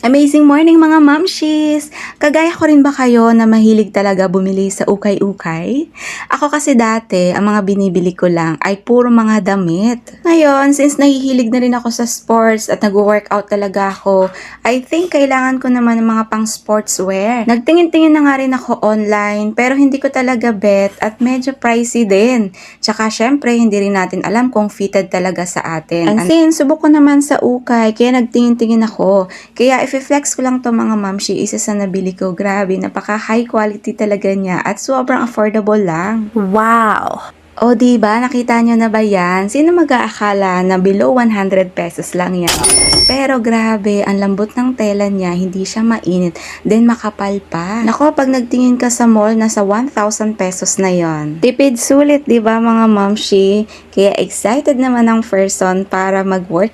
Amazing morning mga mamshis! Kagaya ko rin ba kayo na mahilig talaga bumili sa ukay-ukay? Ako kasi dati, ang mga binibili ko lang ay puro mga damit. Ngayon, since nahihilig na rin ako sa sports at nag-workout talaga ako, I think kailangan ko naman ng mga pang sportswear. Nagtingin-tingin na nga rin ako online pero hindi ko talaga bet at medyo pricey din. Tsaka syempre, hindi rin natin alam kung fitted talaga sa atin. And since subok ko naman sa ukay, kaya nagtingin-tingin ako. Kaya i-flex ko lang to mga mamshi, isa sa nabili ko. Grabe, napaka high quality talaga niya at sobrang affordable lang. Wow! O diba, nakita nyo na ba yan? Sino mag-aakala na below 100 pesos lang yan? Pero grabe, ang lambot ng tela niya, hindi siya mainit, then makapal pa. Nako, pag nagtingin ka sa mall, nasa 1,000 pesos na yon. Tipid sulit, diba mga mamshi? Kaya excited naman ang person para mag-work